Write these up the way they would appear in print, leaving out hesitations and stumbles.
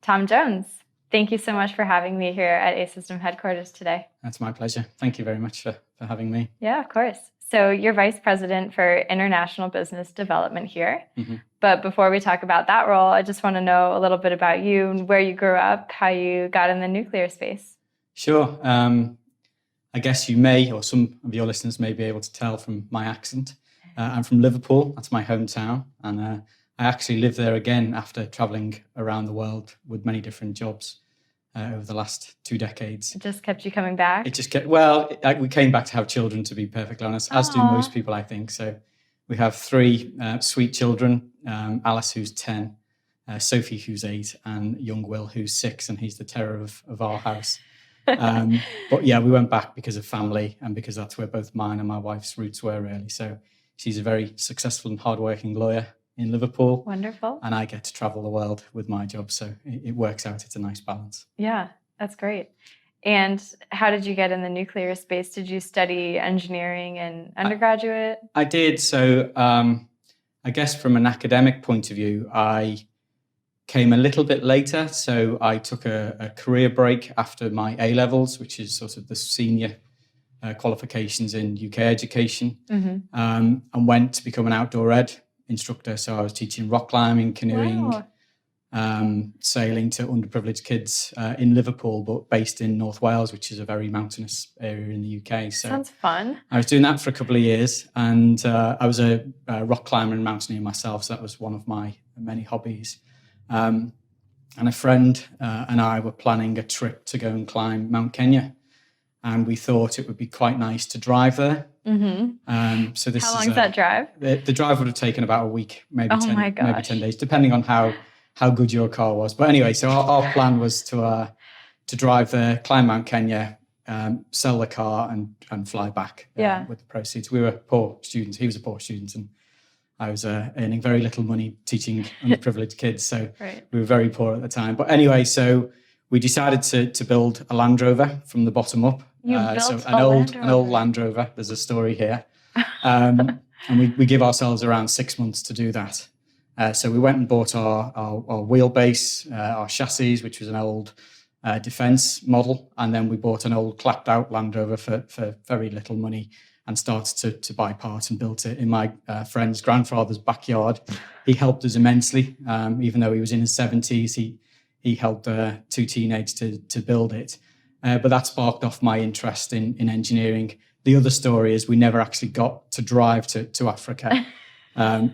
Tom Jones. Thank you so much for having me here at Assystem headquarters today. That's my pleasure. Thank you very much for having me. Yeah, of course. So you're Vice President for International Business Development here. But before we talk about that role, I just want to know a little bit about you and where you grew up, how you got in the nuclear space. Sure. I guess you may, or some of your listeners may be able to tell from my accent. I'm from Liverpool. That's my hometown. And I actually lived there again after traveling around the world with many different jobs over the last 2 decades. It just kept you coming back? It just kept, we came back to have children, to be perfectly honest, as do most people, I think. So we have 3 sweet children, Alice, who's 10, Sophie, who's 8, and young Will, who's 6, and he's the terror of our house. But yeah, we went back because of family and because that's where both mine and my wife's roots were, really. So she's a very successful and hardworking lawyer in Liverpool. Wonderful. And I get to travel the world with my job. So it works out. It's a nice balance. Yeah, that's great. And how did you get in the nuclear space? Did you study engineering in undergraduate? I did. So I guess from an academic point of view, I came a little bit later. So I took a career break after my A-levels, which is sort of the senior qualifications in UK education, and went to become an outdoor ed instructor. So I was teaching rock climbing, canoeing, sailing to underprivileged kids in Liverpool, but based in North Wales, which is a very mountainous area in the UK. So sounds fun. I was doing that for a couple of years, and I was a rock climber and mountaineer myself. So that was one of my many hobbies. And a friend and I were planning a trip to go and climb Mount Kenya. And we thought it would be quite nice to drive there. So this How long is that drive? The drive would have taken about a week, maybe 10 days, depending on how good your car was. But anyway, so our plan was to drive there, climb Mount Kenya, sell the car and fly back with the proceeds. We were poor students. He was a poor student and I was earning very little money teaching underprivileged kids. So we were very poor at the time. But anyway, so we decided to build a Land Rover from the bottom up. An old Land Rover. There's a story here. And we give ourselves around 6 months to do that. So we went and bought our wheelbase, our chassis, which was an old defence model. And then we bought an old clapped out Land Rover for very little money and started to buy parts and built it in my friend's grandfather's backyard. He helped us immensely. Even though he was in his 70s, he helped 2 teenagers to build it. But that sparked off my interest in engineering. The other story is we never actually got to drive to Africa.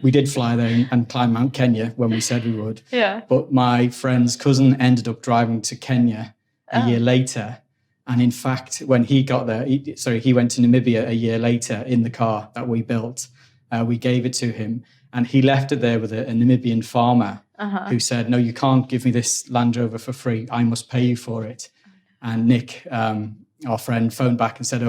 We did fly there and climb Mount Kenya when we said we would. Yeah. But my friend's cousin ended up driving to Kenya a year later. And in fact, when he got there, he went to Namibia a year later in the car that we built. We gave it to him and he left it there with a Namibian farmer who said, no, you can't give me this Land Rover for free. I must pay you for it. And Nick, our friend, phoned back and said,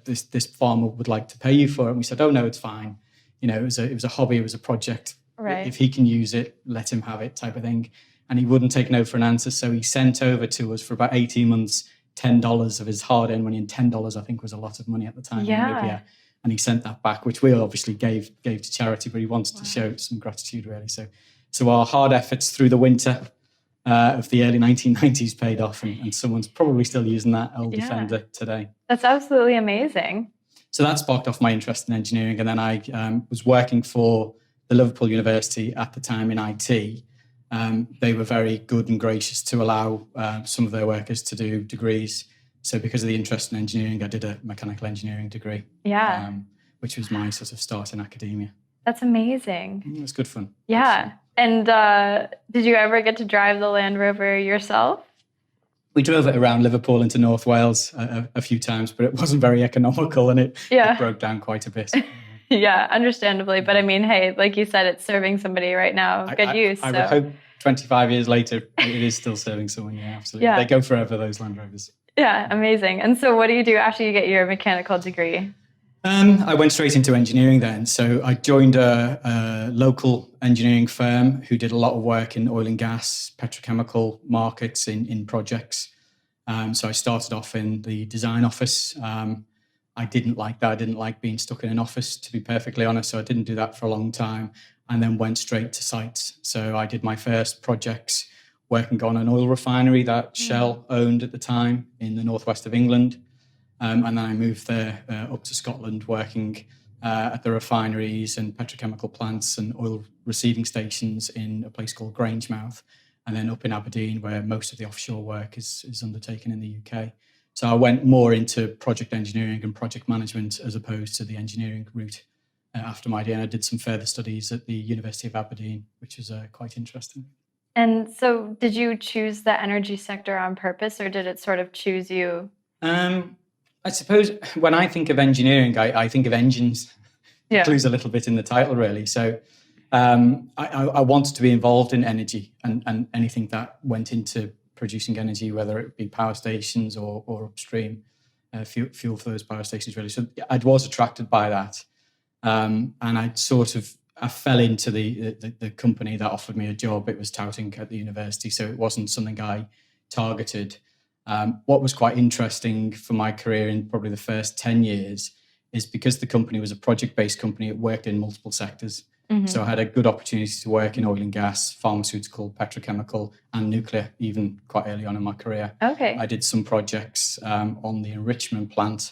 this farmer would like to pay you for it. And we said, oh, no, it's fine. You know, it was a hobby. It was a project. Right. If he can use it, let him have it type of thing. And he wouldn't take no for an answer. So he sent over to us for about 18 months, $10 of his hard-earned money. And $10, I think, was a lot of money at the time. Yeah. And he sent that back, which we obviously gave to charity, but he wanted to show some gratitude, really. So our hard efforts through the winter of the early 1990s paid off, and someone's probably still using that old Defender today. That's absolutely amazing. So that sparked off my interest in engineering. And then I was working for the Liverpool University at the time in IT. They were very good and gracious to allow some of their workers to do degrees. So because of the interest in engineering, I did a mechanical engineering degree, which was my sort of start in academia. That's amazing. It was good fun. Yeah. And did you ever get to drive the Land Rover yourself? We drove it around Liverpool into North Wales a few times, but it wasn't very economical and it broke down quite a bit. Yeah, understandably. But I mean, hey, like you said, it's serving somebody right now. Good use. I would hope 25 years later, it is still serving someone. Yeah, absolutely. Yeah. They go forever, those Land Rovers. Yeah, amazing. And so what do you do after you get your mechanical degree? I went straight into engineering then. So I joined a local engineering firm who did a lot of work in oil and gas, petrochemical markets in projects. So I started off in the design office. I didn't like that. I didn't like being stuck in an office, to be perfectly honest. So I didn't do that for a long time and then went straight to sites. So I did my first projects working on an oil refinery that Shell owned at the time in the northwest of England. And then I moved there up to Scotland, working at the refineries and petrochemical plants and oil receiving stations in a place called Grangemouth, and then up in Aberdeen, where most of the offshore work is undertaken in the UK. So I went more into project engineering and project management as opposed to the engineering route after my degree. And I did some further studies at the University of Aberdeen, which was quite interesting. And so did you choose the energy sector on purpose, or did it sort of choose you? I suppose when I think of engineering, I think of engines. Yeah. It clues a little bit in the title, really. So I wanted to be involved in energy and anything that went into producing energy, whether it be power stations or upstream fuel for those power stations, really. So I was attracted by that. And I fell into the company that offered me a job. It was touting at the university, so it wasn't something I targeted. What was quite interesting for my career in probably the first 10 years is because the company was a project-based company, it worked in multiple sectors. Mm-hmm. So I had a good opportunity to work in oil and gas, pharmaceutical, petrochemical, and nuclear, even quite early on in my career. Okay. I did some projects on the enrichment plant,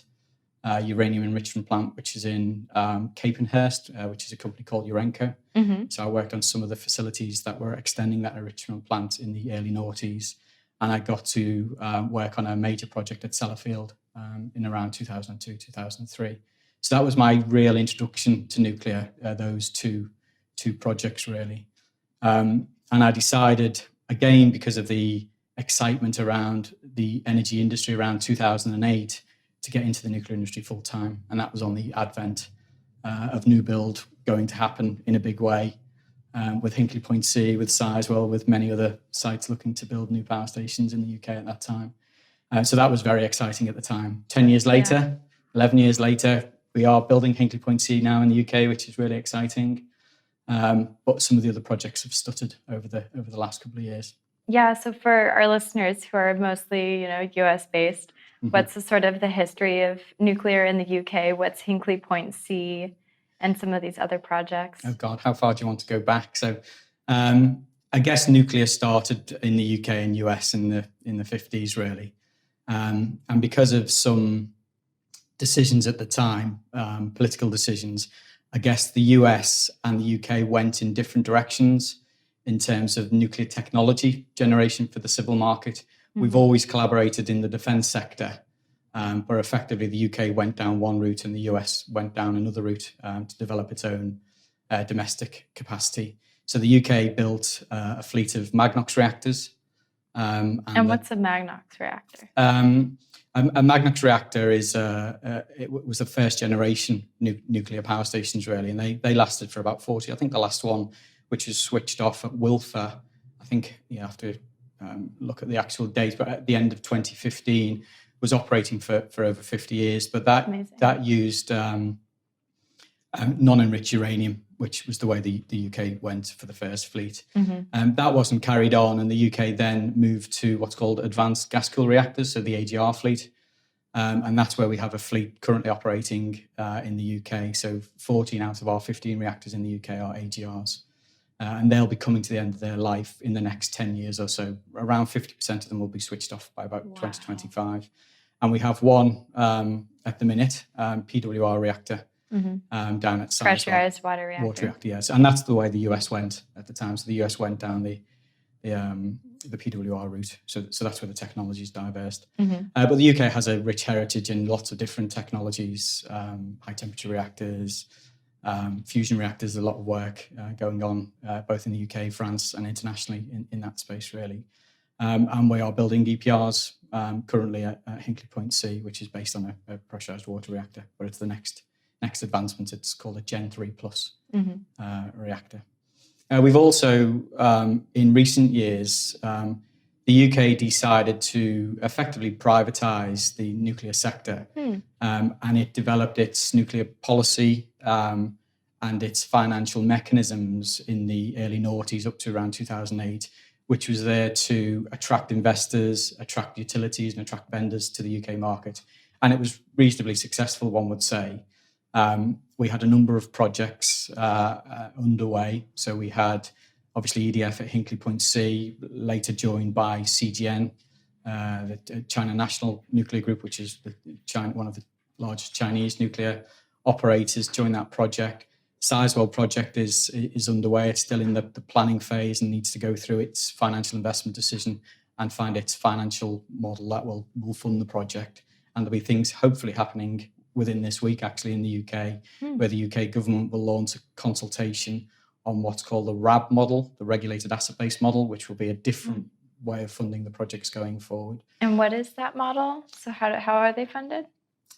uranium enrichment plant, which is in Capenhurst, which is a company called Urenco. Mm-hmm. So I worked on some of the facilities that were extending that enrichment plant in the early noughties. And I got to work on a major project at Sellafield in around 2002, 2003. So that was my real introduction to nuclear, those two projects, really. And I decided, again, because of the excitement around the energy industry around 2008, to get into the nuclear industry full time. And that was on the advent of new build going to happen in a big way. With Hinkley Point C, with Sizewell, with many other sites looking to build new power stations in the UK at that time. So that was very exciting at the time. 10 years later, 11 years later, we are building Hinkley Point C now in the UK, which is really exciting. But some of the other projects have stuttered over the last couple of years. Yeah, so for our listeners who are mostly, US based, mm-hmm. What's the history of nuclear in the UK? What's Hinkley Point C? And some of these other projects? Oh God, how far do you want to go back? So I guess nuclear started in the UK and US in the 50s, really. And because of some decisions at the time, political decisions, I guess the US and the UK went in different directions in terms of nuclear technology generation for the civil market. Mm-hmm. We've always collaborated in the defence sector. But effectively, the UK went down one route and the US went down another route to develop its own domestic capacity. So the UK built a fleet of Magnox reactors. And what's a Magnox reactor? A Magnox reactor it was the first generation nuclear power stations, really, and they lasted for about 40. I think the last one, which was switched off at Wilfer, I think you have to look at the actual date, but at the end of 2015, was operating for over 50 years, but that used non-enriched uranium, which was the way the UK went for the first fleet. Mm-hmm. That wasn't carried on, and the UK then moved to what's called advanced gas-cooled reactors, so the AGR fleet, and that's where we have a fleet currently operating in the UK. So 14 out of our 15 reactors in the UK are AGRs, and they'll be coming to the end of their life in the next 10 years or so. Around 50% of them will be switched off by about 2025. And we have one at the minute, PWR reactor, mm-hmm. Down at Sizewell. Pressurized water reactor. Water reactor, yes. And that's the way the US went at the time. So the US went down the PWR route. So that's where the technology is diversed. Mm-hmm. But the UK has a rich heritage in lots of different technologies, high temperature reactors, fusion reactors, a lot of work going on both in the UK, France, and internationally in that space, really. And we are building EPRs currently at Hinkley Point C, which is based on a pressurized water reactor, but it's the next advancement. It's called a Gen 3 Plus reactor. We've also, in recent years, the UK decided to effectively privatise the nuclear sector, and it developed its nuclear policy and its financial mechanisms in the early noughties up to around 2008, which was there to attract investors, attract utilities, and attract vendors to the UK market. And it was reasonably successful, one would say. We had a number of projects underway. So we had obviously EDF at Hinkley Point C, later joined by CGN, the China National Nuclear Group, which is one of the largest Chinese nuclear operators, joined that project. Sizewell project is underway. It's still in the planning phase and needs to go through its financial investment decision and find its financial model that will fund the project. And there'll be things hopefully happening within this week, actually, in the UK, where the UK government will launch a consultation on what's called the RAB model, the Regulated Asset Base model, which will be a different way of funding the projects going forward. And what is that model? So how are they funded?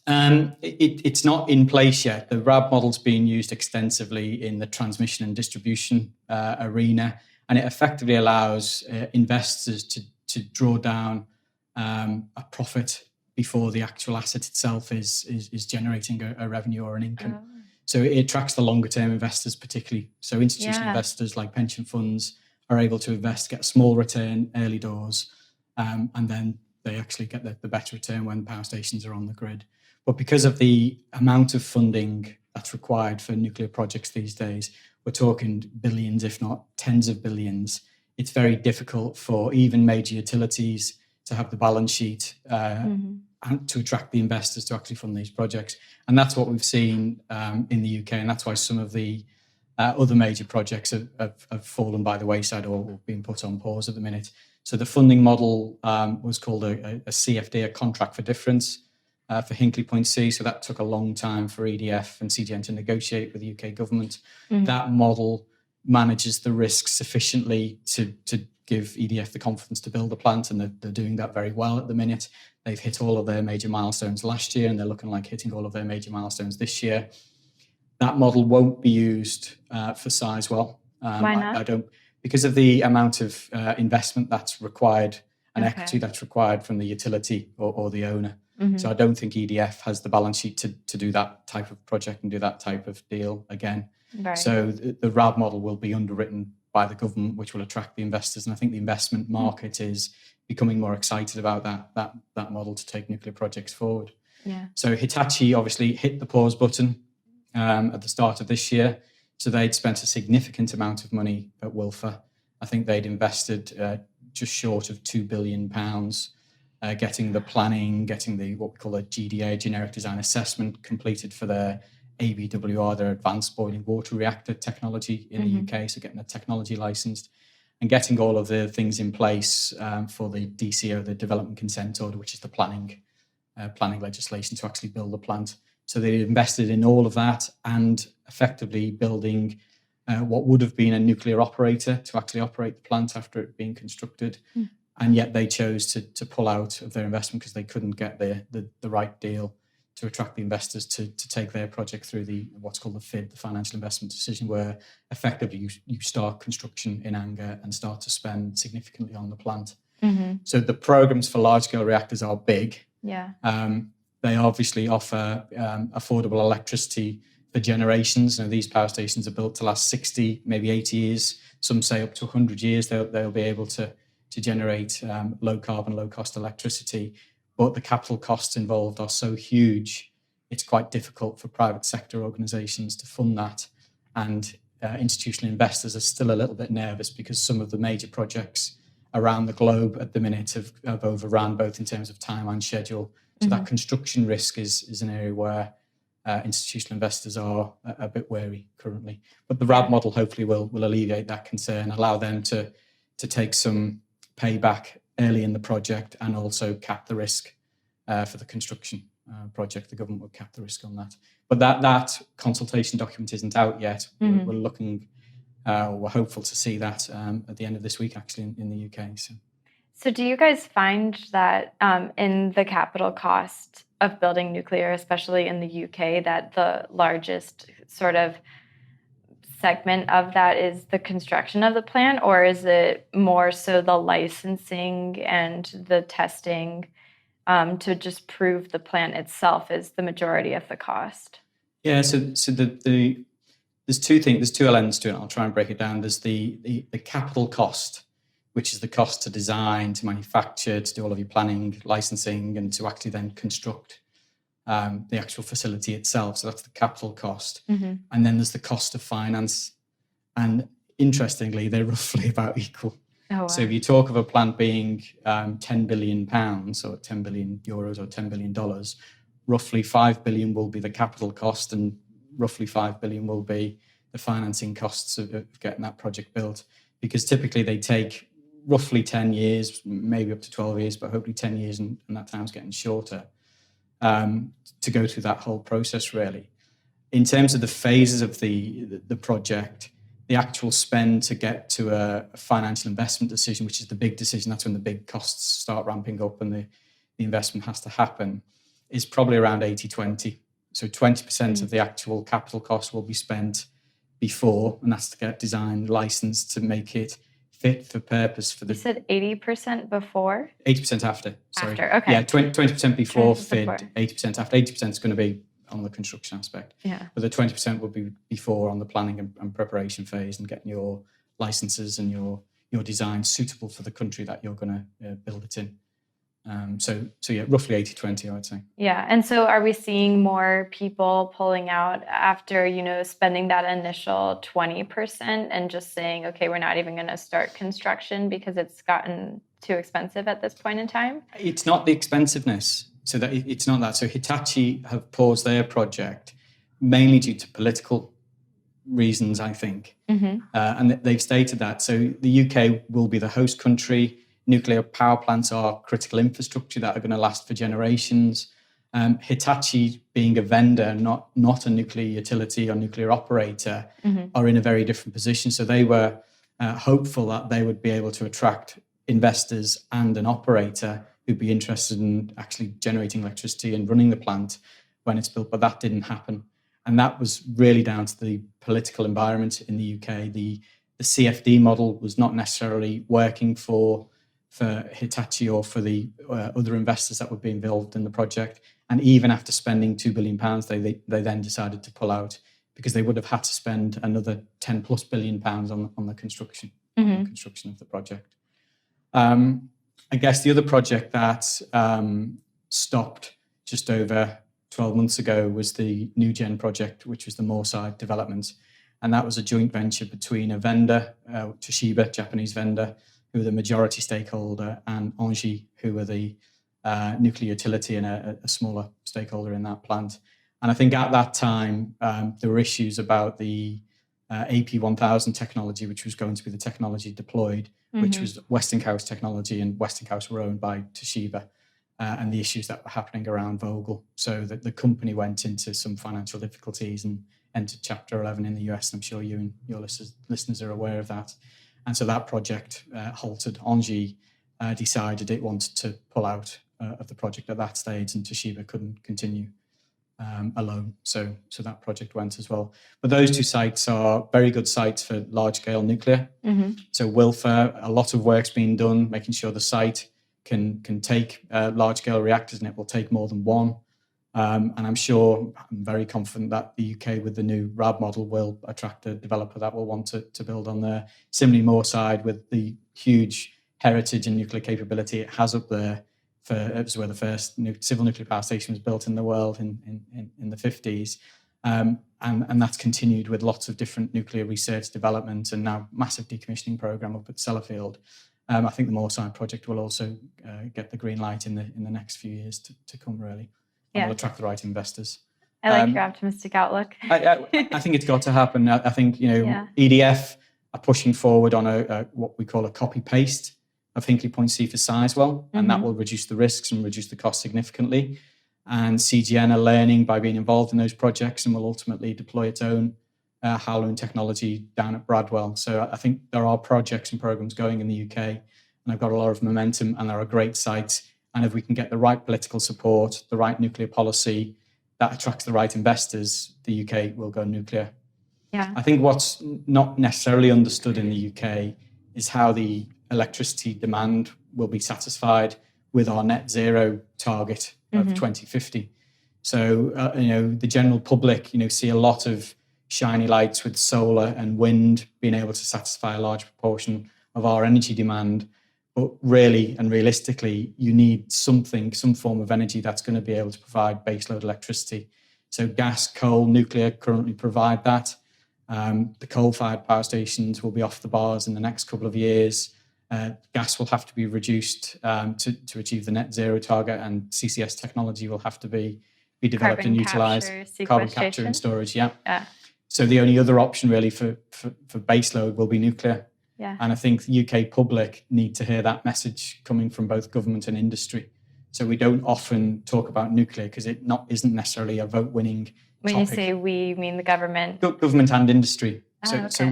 It's not in place yet. The RAB model's being used extensively in the transmission and distribution arena, and it effectively allows investors to draw down a profit before the actual asset itself is generating a revenue or an income. Oh. So it attracts the longer term investors particularly. So institutional investors like pension funds are able to invest, get a small return early doors, and then they actually get the better return when power stations are on the grid. But because of the amount of funding that's required for nuclear projects these days, we're talking billions, if not tens of billions. It's very difficult for even major utilities to have the balance sheet and to attract the investors to actually fund these projects. And that's what we've seen in the UK. And that's why some of the other major projects have fallen by the wayside or been put on pause at the minute. So the funding model was called a CFD, a contract for difference, for Hinkley Point C. So that took a long time for EDF and CGN to negotiate with the UK government. That model manages the risk sufficiently to give EDF the confidence to build the plant, and they're doing that very well at the minute. They've hit all of their major milestones last year, and they're looking like hitting all of their major milestones this year. That model won't be used for Sizewell. Why not? I don't, because of the amount of investment that's required and equity that's required from the utility or the owner. So I don't think EDF has the balance sheet to do that type of project and do that type of deal again. Right. So the RAB model will be underwritten by the government, which will attract the investors. And I think the investment market is becoming more excited about that model to take nuclear projects forward. Yeah. So Hitachi obviously hit the pause button at the start of this year. So they'd spent a significant amount of money at Wilfer. I think they'd invested just short of £2 billion, getting the planning, getting the what we call a GDA, Generic Design Assessment, completed for their ABWR, their Advanced Boiling Water Reactor technology in the UK, so getting the technology licensed and getting all of the things in place for the DCO, the Development Consent Order, which is the planning legislation to actually build the plant. So they invested in all of that and effectively building what would have been a nuclear operator to actually operate the plant after it being constructed. And yet they chose to pull out of their investment because they couldn't get the right deal to attract the investors to take their project through what's called the FID, the Financial Investment Decision, where effectively you start construction in anger and start to spend significantly on the plant. So the programs for large-scale reactors are big. Yeah. They obviously offer affordable electricity for generations. These power stations are built to last 60, maybe 80 years. Some say up to 100 years they'll be able to generate low carbon, low cost electricity. But the capital costs involved are so huge, it's quite difficult for private sector organisations to fund that. And institutional investors are still a little bit nervous because some of the major projects around the globe at the minute have overrun, both in terms of time and schedule. So that construction risk is an area where institutional investors are a bit wary currently. But the RAB model hopefully will alleviate that concern, allow them to take some payback early in the project and also cap the risk for the construction project. The government will cap the risk on that. But that consultation document isn't out yet. We're looking, we're hopeful to see that at the end of this week, actually, in the UK. So do you guys find that in the capital cost of building nuclear, especially in the UK, that the largest sort of segment of that is the construction of the plant, or is it more so the licensing and the testing to just prove the plant itself is the majority of the cost? Yeah, so there's two things, there's two elements to it. I'll try and break it down. There's the capital cost, which is the cost to design, to manufacture, to do all of your planning, licensing, and to actually then construct the actual facility itself. So that's the capital cost. And then there's the cost of finance. And interestingly, they're roughly about equal. Oh, wow. So if you talk of a plant being £10 billion or 10 billion euros or $10 billion, roughly 5 billion will be the capital cost and roughly 5 billion will be the financing costs of getting that project built. Because typically they take roughly 10 years, maybe up to 12 years, but hopefully 10 years, and that time's getting shorter, to go through that whole process, really. In terms of the phases of the project, the actual spend to get to a financial investment decision, which is the big decision, that's when the big costs start ramping up and the investment has to happen, is probably around 80-20. So 20% of the actual capital cost will be spent before, and that's to get design licensed to make it fit for purpose for the... You said 80% before? 80% after, sorry. After, okay. Yeah, 20% before 20% fit, before. 80% after. 80% is going to be on the construction aspect. Yeah. But the 20% will be before on the planning and preparation phase and getting your licenses and your design suitable for the country that you're going to build it in. So yeah, roughly 80-20, I would say. Yeah. And so are we seeing more people pulling out after, spending that initial 20% and just saying, okay, we're not even going to start construction because it's gotten too expensive at this point in time? It's not the expensiveness. So that it's not that. So Hitachi have paused their project mainly due to political reasons, I think. Mm-hmm. And they've stated that. So the UK will be the host country. Nuclear power plants are critical infrastructure that are going to last for generations. Hitachi, being a vendor, not a nuclear utility or nuclear operator, are in a very different position. So they were hopeful that they would be able to attract investors and an operator who'd be interested in actually generating electricity and running the plant when it's built, but that didn't happen. And that was really down to the political environment in the UK. The CFD model was not necessarily working for Hitachi or for the other investors that would be involved in the project. And even after spending £2 billion, they then decided to pull out because they would have had to spend another 10 plus billion pounds on the construction, on the construction of the project. I guess the other project that stopped just over 12 months ago was the New Gen project, which was the Moorside development. And that was a joint venture between a vendor, Toshiba, Japanese vendor, who were the majority stakeholder, and Engie, who were the nuclear utility and a smaller stakeholder in that plant. And I think at that time, there were issues about the AP1000 technology, which was going to be the technology deployed, which was Westinghouse technology, and Westinghouse were owned by Toshiba, and the issues that were happening around Vogtle. So that the company went into some financial difficulties and entered Chapter 11 in the US. I'm sure you and your listeners are aware of that. And so that project halted. Engie decided it wanted to pull out of the project at that stage, and Toshiba couldn't continue alone. So that project went as well. But those two sites are very good sites for large-scale nuclear. So Wilfer, a lot of work's been done, making sure the site can take large-scale reactors, and it will take more than one. And I'm very confident that the UK with the new RAB model will attract a developer that will want to build on there. Similarly, Moorside, with the huge heritage and nuclear capability it has up there, it was where the first civil nuclear power station was built in the world in the 50s. And that's continued with lots of different nuclear research development and now massive decommissioning program up at Sellafield. I think the Moorside project will also get the green light in the next few years to come, really. And will attract the right investors. I like your optimistic outlook. I think it's got to happen. I think EDF are pushing forward on what we call a copy-paste of Hinkley Point C for Sizewell, and that will reduce the risks and reduce the cost significantly. And CGN are learning by being involved in those projects and will ultimately deploy its own Halloon technology down at Bradwell. So I think there are projects and programs going in the UK, and they've got a lot of momentum, and there are great sites. And if we can get the right political support, the right nuclear policy that attracts the right investors, the UK will go nuclear. Yeah. I think what's not necessarily understood in the UK is how the electricity demand will be satisfied with our net zero target of 2050. So, the general public, see a lot of shiny lights with solar and wind being able to satisfy a large proportion of our energy demand. But really and realistically, you need some form of energy that's going to be able to provide baseload electricity. So gas, coal, nuclear currently provide that. The coal-fired power stations will be off the bars in the next couple of years. Gas will have to be reduced to achieve the net zero target, and CCS technology will have to be developed and utilised. Carbon capture and storage, yeah. So the only other option really for baseload will be nuclear. Yeah. And I think the UK public need to hear that message coming from both government and industry. So we don't often talk about nuclear because it isn't necessarily a vote-winning When topic. You say we, mean the government? Government and industry. Okay. So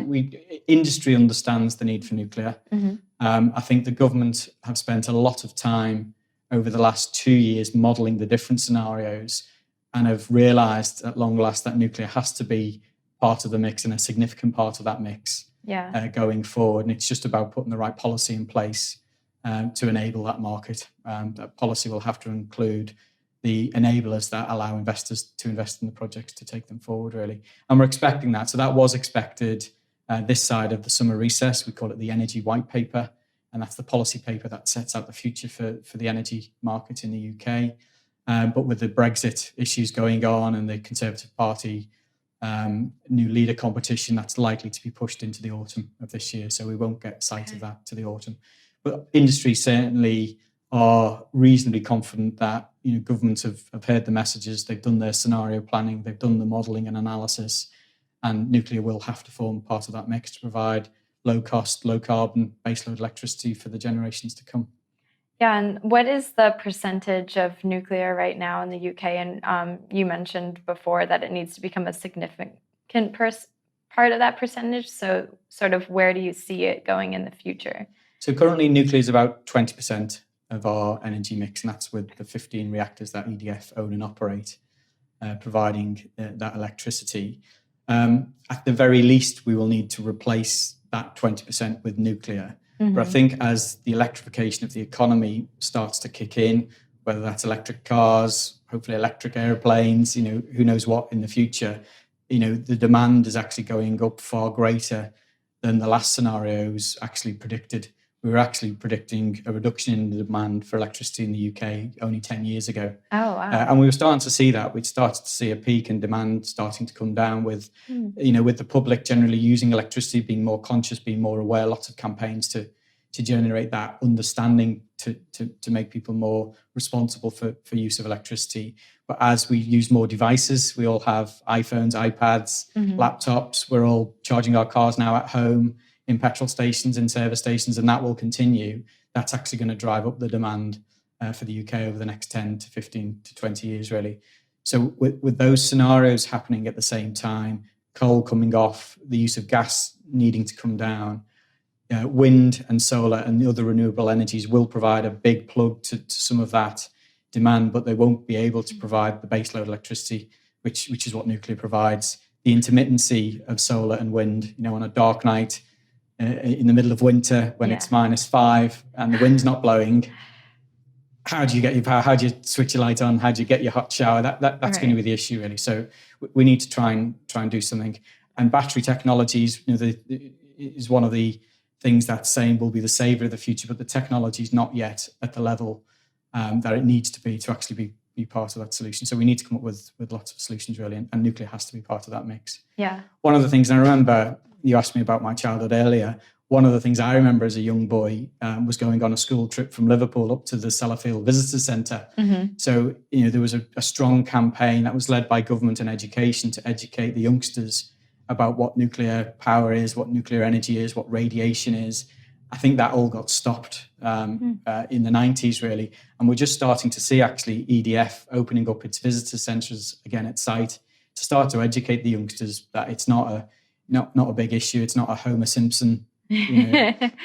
industry understands the need for nuclear. Mm-hmm. I think the government have spent a lot of time over the last 2 years modelling the different scenarios and have realised at long last that nuclear has to be part of the mix and a significant part of that mix going forward. And it's just about putting the right policy in place to enable that market. That policy will have to include the enablers that allow investors to invest in the projects to take them forward, really. And we're expecting that. So that was expected this side of the summer recess. We call it the Energy White Paper. And that's the policy paper that sets out the future for the energy market in the UK. But with the Brexit issues going on and the Conservative Party new leader competition, that's likely to be pushed into the autumn of this year. So we won't get sight of that to the autumn. But industry certainly are reasonably confident that governments have heard the messages, they've done their scenario planning, they've done the modelling and analysis, and nuclear will have to form part of that mix to provide low cost, low carbon baseload electricity for the generations to come. Yeah, and what is the percentage of nuclear right now in the UK? And you mentioned before that it needs to become a significant part of that percentage. So sort of where do you see it going in the future? So currently nuclear is about 20% of our energy mix, and that's with the 15 reactors that EDF own and operate, providing that electricity. At the very least, we will need to replace that 20% with nuclear. Mm-hmm. But I think as the electrification of the economy starts to kick in, whether that's electric cars, hopefully electric airplanes, who knows what in the future, the demand is actually going up far greater than the last scenarios actually predicted. We were actually predicting a reduction in the demand for electricity in the UK only 10 years ago. Oh, wow. And we were starting to see that. We'd started to see a peak in demand starting to come down with, with the public generally using electricity, being more conscious, being more aware, lots of campaigns to generate that understanding to make people more responsible for use of electricity. But as we use more devices, we all have iPhones, iPads, laptops. We're all charging our cars now at home, in petrol stations, in service stations, and that will continue. That's actually going to drive up the demand for the UK over the next 10 to 15 to 20 years, really. So with those scenarios happening at the same time, coal coming off, the use of gas needing to come down, wind and solar and the other renewable energies will provide a big plug to some of that demand, but they won't be able to provide the baseload electricity, which is what nuclear provides. The intermittency of solar and wind, on a dark night, in the middle of winter when it's -5 and the wind's not blowing, how do you get your power? How do you switch your light on? How do you get your hot shower? That's going to be the issue, really. So we need to try and do something. And battery technologies, is one of the things that's saying will be the savior of the future, but the technology is not yet at the level that it needs to be to actually be part of that solution. So we need to come up with lots of solutions, really, and nuclear has to be part of that mix. Yeah. One of the things, and I remember you asked me about my childhood earlier, one of the things I remember as a young boy was going on a school trip from Liverpool up to the Sellafield Visitor Centre. Mm-hmm. So, there was a strong campaign that was led by government and education to educate the youngsters about what nuclear power is, what nuclear energy is, what radiation is. I think that all got stopped in the 90s, really. And we're just starting to see, actually, EDF opening up its visitor centres again at site to start to educate the youngsters that it's not a big issue. It's not a Homer Simpson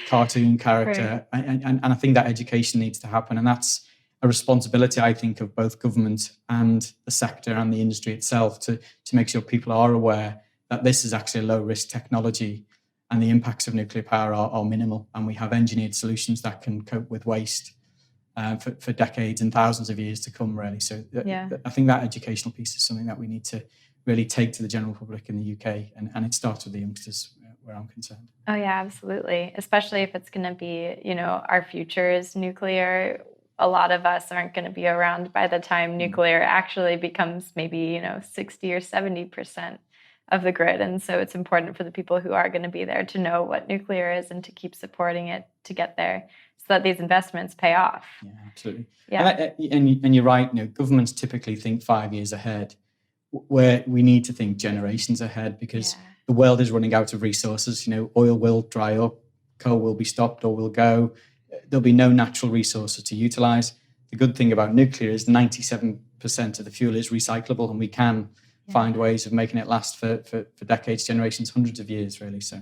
cartoon character. Right. And I think that education needs to happen. And that's a responsibility, I think, of both government and the sector and the industry itself to make sure people are aware that this is actually a low-risk technology and the impacts of nuclear power are minimal. And we have engineered solutions that can cope with waste for decades and thousands of years to come, really. So I think that educational piece is something that we need to really take to the general public in the UK. And it starts with the youngsters, where I'm concerned. Oh, yeah, absolutely. Especially if it's going to be, our future is nuclear. A lot of us aren't going to be around by the time nuclear actually becomes maybe, 60 or 70% of the grid. And so it's important for the people who are going to be there to know what nuclear is and to keep supporting it to get there so that these investments pay off. Yeah, absolutely. Yeah. And you're right, governments typically think 5 years ahead, where we need to think generations ahead, because the world is running out of resources. Oil will dry up, coal will be stopped or will go. There'll be no natural resources to utilize. The good thing about nuclear is 97% of the fuel is recyclable, and we can find ways of making it last for decades, generations, hundreds of years, really. So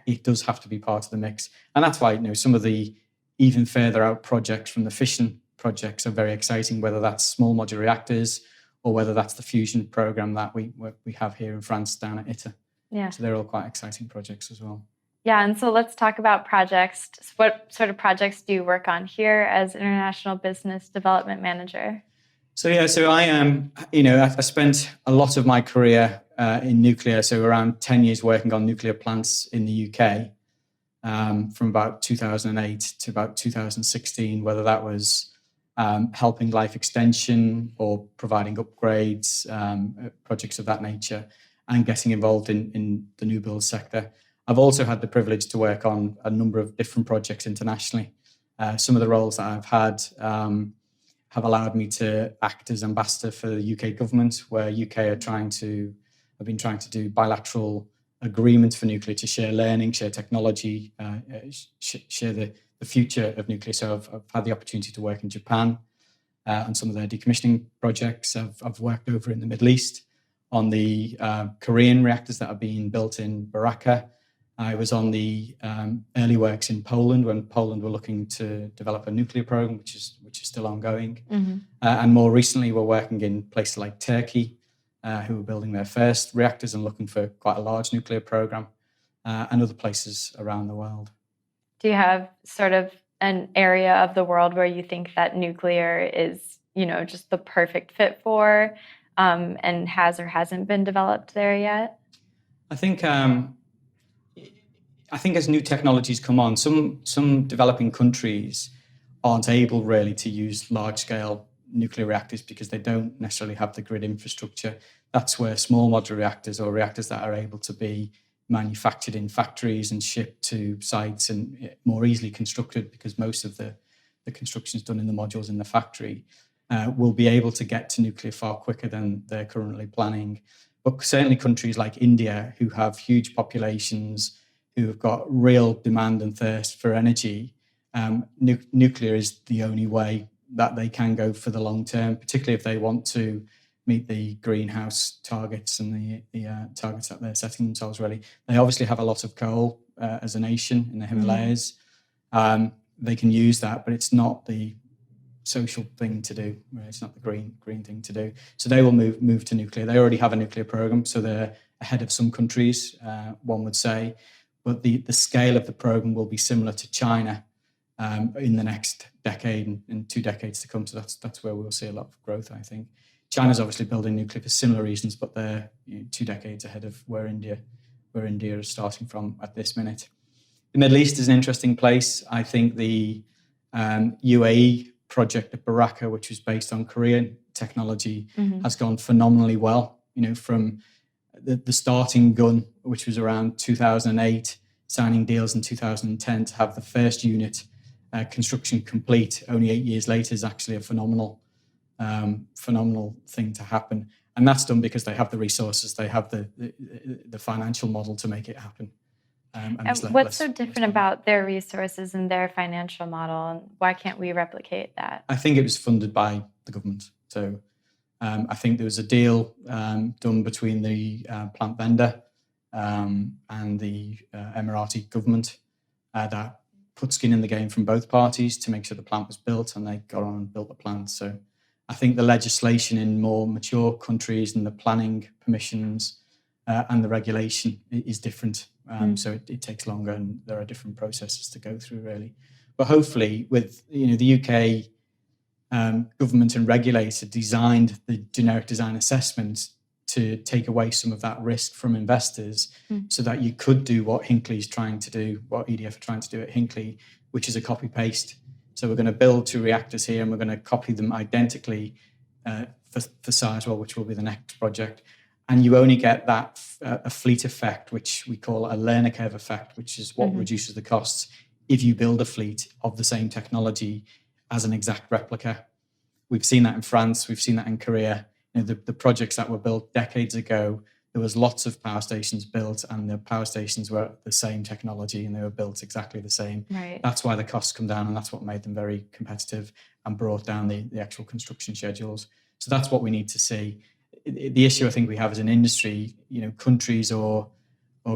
it does have to be part of the mix. And that's why, some of the even further out projects from the fission projects are very exciting, whether that's small modular reactors or whether that's the fusion program that we have here in France down at ITER. Yeah. So they're all quite exciting projects as well. Yeah, and so let's talk about projects. What sort of projects do you work on here as International Business Development Manager? So I am, I spent a lot of my career in nuclear, so around 10 years working on nuclear plants in the UK, from about 2008 to about 2016, whether that was helping life extension or providing upgrades, projects of that nature, and getting involved in the new build sector. I've also had the privilege to work on a number of different projects internationally. Some of the roles that I've had have allowed me to act as ambassador for the UK government, where UK have been trying to do bilateral agreements for nuclear to share learning, share technology, share the future of nuclear. So I've had the opportunity to work in Japan on some of their decommissioning projects. I've worked over in the Middle East on the Korean reactors that are being built in Baraka. I was on the early works in Poland when Poland were looking to develop a nuclear program, which is still ongoing. Mm-hmm. And more recently, we're working in places like Turkey, who are building their first reactors and looking for quite a large nuclear program, and other places around the world. Do you have sort of an area of the world where you think that nuclear is, just the perfect fit for, and has or hasn't been developed there yet? I think as new technologies come on, some developing countries aren't able really to use large-scale nuclear reactors because they don't necessarily have the grid infrastructure. That's where small modular reactors or reactors that are able to be manufactured in factories and shipped to sites and more easily constructed, because most of the construction is done in the modules in the factory, will be able to get to nuclear far quicker than they're currently planning. But certainly countries like India, who have huge populations, who have got real demand and thirst for energy, nuclear is the only way that they can go for the long term, particularly if they want to meet the greenhouse targets and the targets that they're setting themselves, really. They obviously have a lot of coal as a nation in the Himalayas. They can use that, but it's not the social thing to do. Right? It's not the green thing to do. So they will move to nuclear. They already have a nuclear program, so they're ahead of some countries, one would say. But the scale of the program will be similar to China in the next decade and 2 decades to come. So that's where we'll see a lot of growth, I think. China's obviously building nuclear for similar reasons, but they're 2 decades ahead of where India is starting from at this minute. The Middle East is an interesting place. I think the UAE project at Baraka, which was based on Korean technology, has gone phenomenally well. From the starting gun, which was around 2008, signing deals in 2010 to have the first unit construction complete only 8 years later is actually a phenomenal thing to happen. And that's done because they have the resources, they have the financial model to make it happen. And what's so different about their resources and their financial model, and why can't we replicate that? I think it was funded by the government. So I think there was a deal done between the plant vendor and the Emirati government that put skin in the game from both parties to make sure the plant was built, and they got on and built the plant. So I think the legislation in more mature countries and the planning permissions and the regulation is different. So it takes longer, and there are different processes to go through, really. But hopefully with the UK government and regulator designed the generic design assessment to take away some of that risk from investors, so that you could do what Hinkley's trying to do, what EDF are trying to do at Hinkley, which is a copy-paste. So we're going to build 2 reactors here, and we're going to copy them identically for Sizewell, which will be the next project. And you only get that a fleet effect, which we call a learner curve effect, which is what reduces the costs if you build a fleet of the same technology as an exact replica. We've seen that in France. We've seen that in Korea. The projects that were built decades ago, there was lots of power stations built, and the power stations were the same technology and they were built exactly the same. Right. That's why the costs come down, and that's what made them very competitive and brought down the actual construction schedules. So that's what we need to see. The issue I think we have as an industry, countries or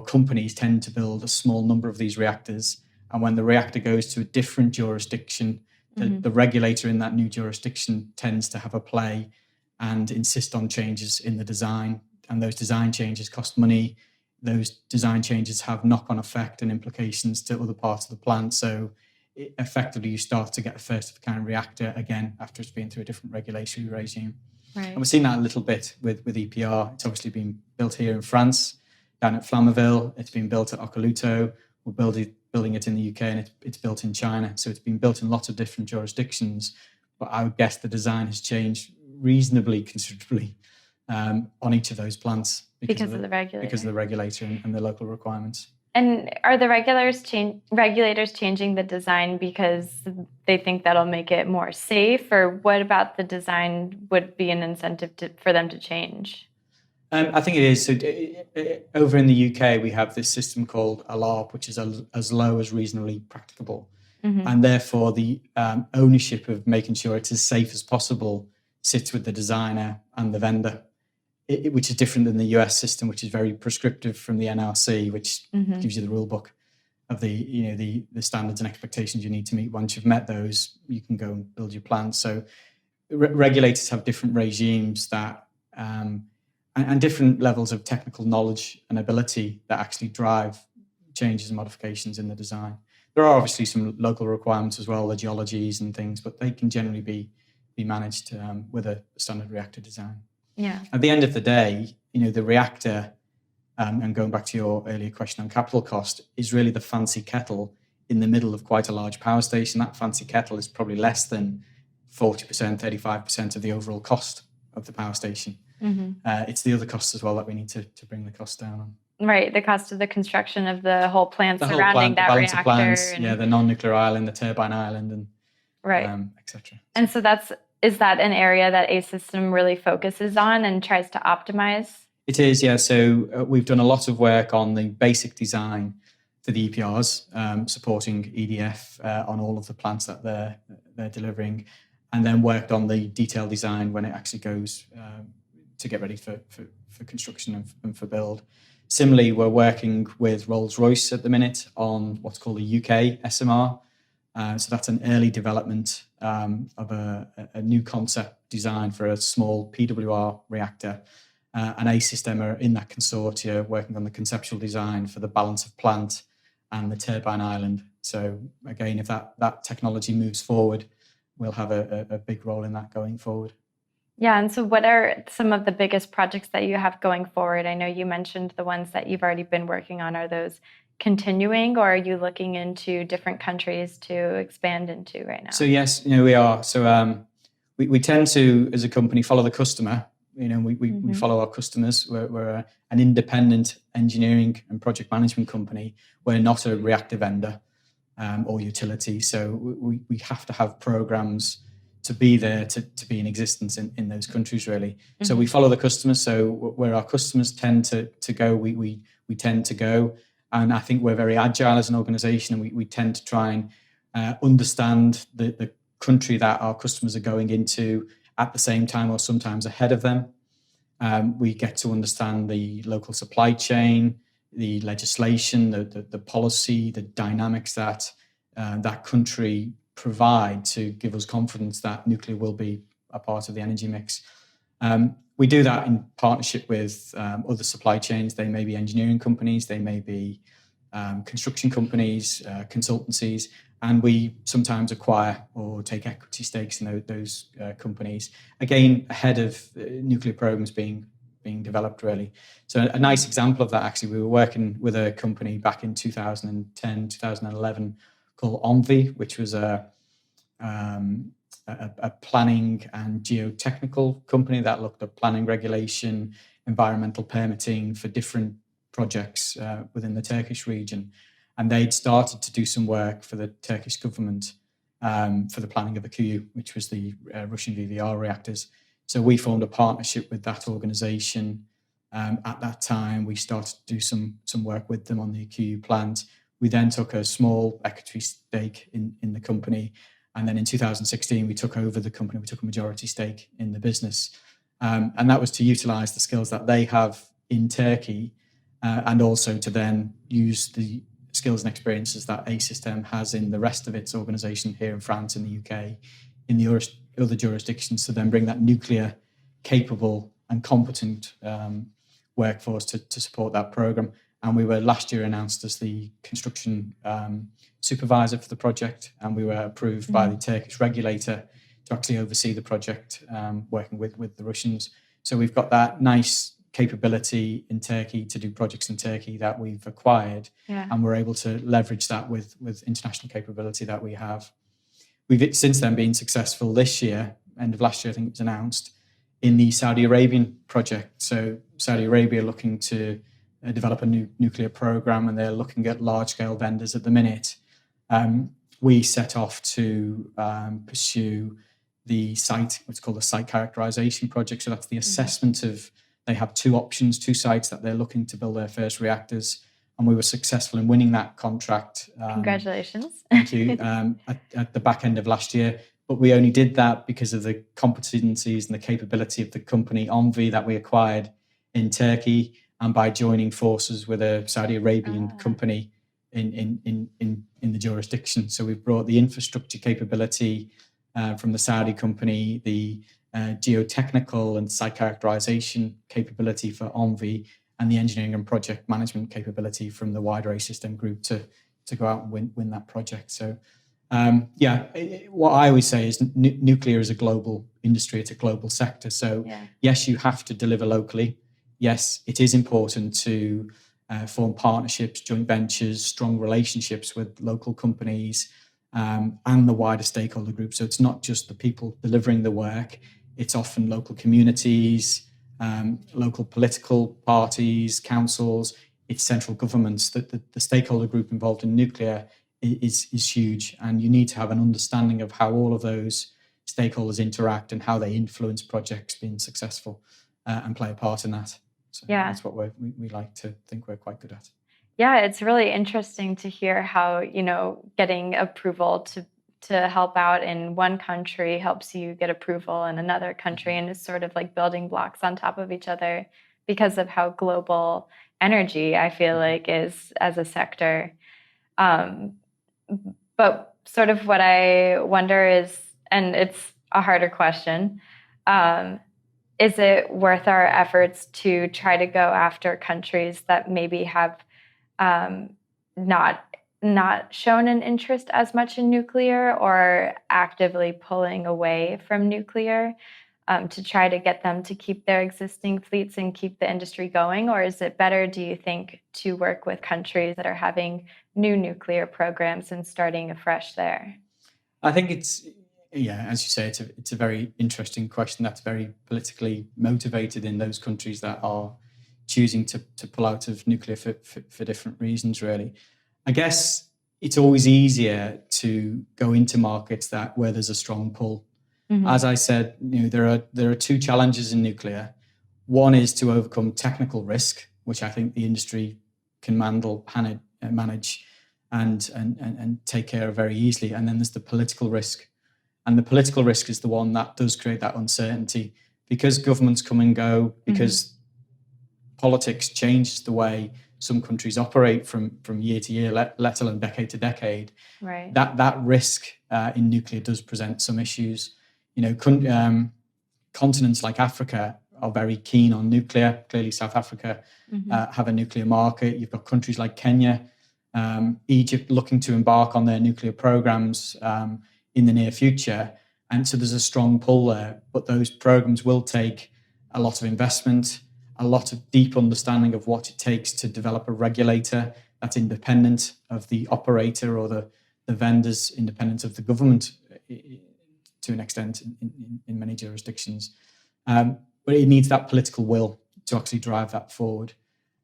companies tend to build a small number of these reactors, and when the reactor goes to a different jurisdiction, the regulator in that new jurisdiction tends to have a play and insist on changes in the design, and those design changes cost money. Those design changes have knock-on effect and implications to other parts of the plant. So effectively, you start to get a first-of-a-kind reactor again after it's been through a different regulatory regime. Right. And we're seeing that a little bit with EPR. It's obviously been built here in France, down at Flamanville. It's been built at Olkiluoto. We're building it in the UK, and it's built in China. So it's been built in lots of different jurisdictions. But I would guess the design has changed reasonably considerably on each of those plants because of the regulator. Because of the regulator and the local requirements. And are the regulators changing the design because they think that'll make it more safe, or what about the design would be an incentive for them to change? I think it is. So over in the UK, we have this system called ALARP, which is as low as reasonably practicable. And therefore, the ownership of making sure it's as safe as possible sits with the designer and the vendor, which is different than the US system, which is very prescriptive from the NRC, which gives you the rule book of the standards and expectations you need to meet. Once you've met those, you can go and build your plans. So regulators have different regimes that and different levels of technical knowledge and ability that actually drive changes and modifications in the design. There are obviously some local requirements as well, the geologies and things, but they can generally be managed with a standard reactor design. Yeah. At the end of the day, the reactor, and going back to your earlier question on capital cost, is really the fancy kettle in the middle of quite a large power station. That fancy kettle is probably less than 40%, 35% of the overall cost of the power station. It's the other costs as well that we need to bring the cost down on. Right, the cost of the construction of the whole plant surrounding that reactor. Plants, the non-nuclear island, the turbine island, and etc. And so is that an area that Assystem really focuses on and tries to optimize? It is, yeah. So we've done a lot of work on the basic design for the EPRs, supporting EDF on all of the plants that they're delivering, and then worked on the detailed design when it actually goes to get ready for construction and for build. Similarly, we're working with Rolls-Royce at the minute on what's called a UK SMR. So that's an early development of a new concept design for a small PWR reactor. And Assystem are in that consortia working on the conceptual design for the balance of plant and the turbine island. So again, if that technology moves forward, we'll have a big role in that going forward. Yeah, and so what are some of the biggest projects that you have going forward? I know you mentioned the ones that you've already been working on. Are those continuing, or are you looking into different countries to expand into right now? So yes, we are. So we tend to, as a company, follow the customer. We follow our customers. We're an independent engineering and project management company. We're not a reactor vendor or utility. So we have to have programs to be there, to be in existence in those countries, really. So we follow the customers. So where our customers tend to go, we tend to go. And I think we're very agile as an organization, and we tend to try and understand the country that our customers are going into at the same time or sometimes ahead of them. We get to understand the local supply chain, the legislation, the policy, the dynamics that that country provide to give us confidence that nuclear will be a part of the energy mix. We do that in partnership with other supply chains. They may be engineering companies, they may be construction companies, consultancies, and we sometimes acquire or take equity stakes in those companies, again, ahead of nuclear programs being developed, really. So a nice example of that, actually, we were working with a company back in 2010, 2011 called Envy, which was a planning and geotechnical company that looked at planning regulation, environmental permitting for different projects within the Turkish region. And they'd started to do some work for the Turkish government for the planning of the Kuyu, which was the Russian VVR reactors. So we formed a partnership with that organization. At that time, we started to do some work with them on the Kuyu plant. We then took a small equity stake in the company. And then in 2016, we took over the company. We took a majority stake in the business. And that was to utilize the skills that they have in Turkey and also to then use the skills and experiences that Assystem has in the rest of its organization here in France, in the UK, in the other jurisdictions, to then bring that nuclear capable and competent workforce to support that program. And we were last year announced as the construction supervisor for the project, and we were approved by the Turkish regulator to actually oversee the project, working with the Russians. So we've got that nice capability in Turkey to do projects in Turkey that we've acquired, and we're able to leverage that with international capability that we have. We've since then been successful this year, end of last year, I think it was announced, in the Saudi Arabian project. So Saudi Arabia are looking to develop a new nuclear program, and they're looking at large-scale vendors at the minute. We set off to pursue the site, what's called the site characterization project. So that's the assessment of, they have two options, two sites that they're looking to build their first reactors. And we were successful in winning that contract. Congratulations. Thank you. At the back end of last year. But we only did that because of the competencies and the capability of the company Onvi that we acquired in Turkey, and by joining forces with a Saudi Arabian company in the jurisdiction. So we've brought the infrastructure capability from the Saudi company, the geotechnical and site characterization capability for Onvi, and the engineering and project management capability from the wider Assystem group to go out and win that project. So what I always say is nuclear is a global industry, it's a global sector. So yes, you have to deliver locally. Yes, it is important to form partnerships, joint ventures, strong relationships with local companies and the wider stakeholder group. So it's not just the people delivering the work, it's often local communities, local political parties, councils, it's central governments. The stakeholder group involved in nuclear is huge, and you need to have an understanding of how all of those stakeholders interact and how they influence projects being successful and play a part in that. So that's what we like to think we're quite good at. Yeah, it's really interesting to hear how, getting approval to help out in one country helps you get approval in another country, and it's sort of like building blocks on top of each other because of how global energy, I feel like, is as a sector. But sort of what I wonder is, and it's a harder question, is it worth our efforts to try to go after countries that maybe have not shown an interest as much in nuclear, or actively pulling away from nuclear, to try to get them to keep their existing fleets and keep the industry going? Or is it better, do you think, to work with countries that are having new nuclear programs and starting afresh there? I think it's, as you say, it's a very interesting question that's very politically motivated in those countries that are choosing to pull out of nuclear for different reasons, really. I guess it's always easier to go into markets where there's a strong pull. As I said, there are two challenges in nuclear. One is to overcome technical risk, which I think the industry can manage and take care of very easily. And then there's the political risk. And the political risk is the one that does create that uncertainty, because governments come and go, because politics changes the way some countries operate from year to year, let alone decade to decade. Right. That risk in nuclear does present some issues. Continents like Africa are very keen on nuclear. Clearly, South Africa have a nuclear market. You've got countries like Kenya, Egypt looking to embark on their nuclear programs in the near future. And so there's a strong pull there. But those programs will take a lot of investment, a lot of deep understanding of what it takes to develop a regulator that's independent of the operator or the vendors, independent of the government, to an extent in many jurisdictions. But it needs that political will to actually drive that forward.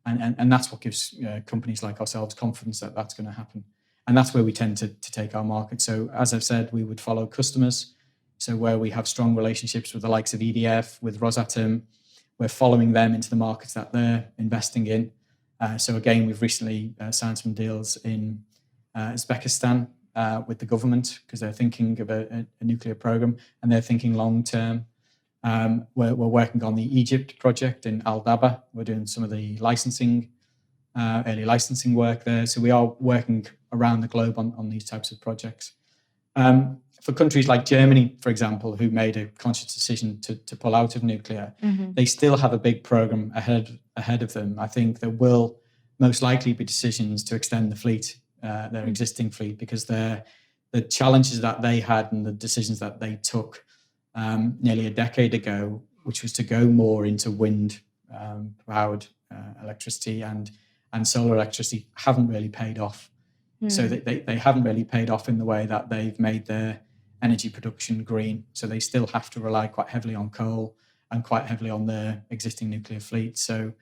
And that's what gives companies like ourselves confidence that that's going to happen. And that's where we tend to take our market. So as I've said, we would follow customers. So where we have strong relationships with the likes of EDF, with Rosatom, we're following them into the markets that they're investing in. So again, we've recently signed some deals in Uzbekistan with the government because they're thinking of a nuclear program and they're thinking long term. We're working on the Egypt project in Al Daba. We're doing some of the early licensing work there. So we are working around the globe on these types of projects. For countries like Germany, for example, who made a conscious decision to pull out of nuclear, they still have a big program ahead of them. I think there will most likely be decisions to extend the fleet, their existing fleet, because the challenges that they had and the decisions that they took nearly a decade ago, which was to go more into wind powered electricity and solar electricity, haven't really paid off. So they haven't really paid off in the way that they've made their energy production green. So they still have to rely quite heavily on coal and quite heavily on their existing nuclear fleet. So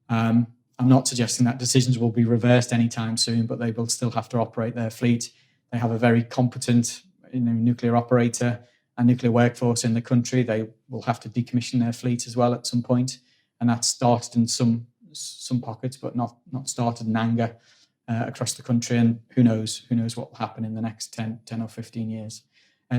I'm not suggesting that decisions will be reversed anytime soon, but they will still have to operate their fleet. They have a very competent nuclear operator and nuclear workforce in the country. They will have to decommission their fleet as well at some point. And that's started in some pockets, but not started in anger across the country. And who knows what will happen in the next 10 or 15 years.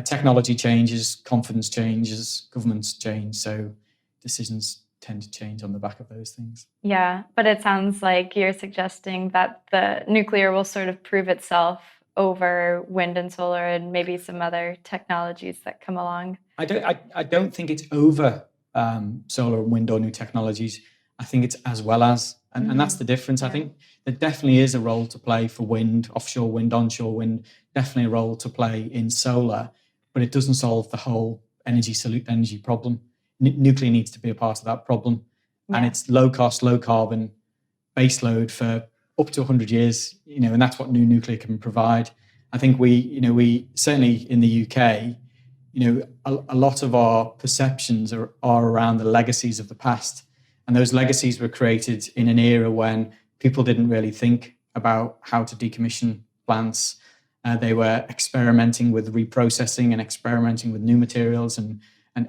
Technology changes, confidence changes, governments change. So decisions tend to change on the back of those things. Yeah, but it sounds like you're suggesting that the nuclear will sort of prove itself over wind and solar and maybe some other technologies that come along. I don't think it's over solar and wind or new technologies. I think it's as well as, and that's the difference. Yeah. I think there definitely is a role to play for wind, offshore wind, onshore wind, definitely a role to play in solar, but it doesn't solve the whole energy problem. Nuclear needs to be a part of that problem. Yeah. And it's low cost, low carbon base load for up to 100 years, and that's what new nuclear can provide. I think we certainly in the UK, a lot of our perceptions are around the legacies of the past. And those legacies were created in an era when people didn't really think about how to decommission plants. They were experimenting with reprocessing and experimenting with new materials and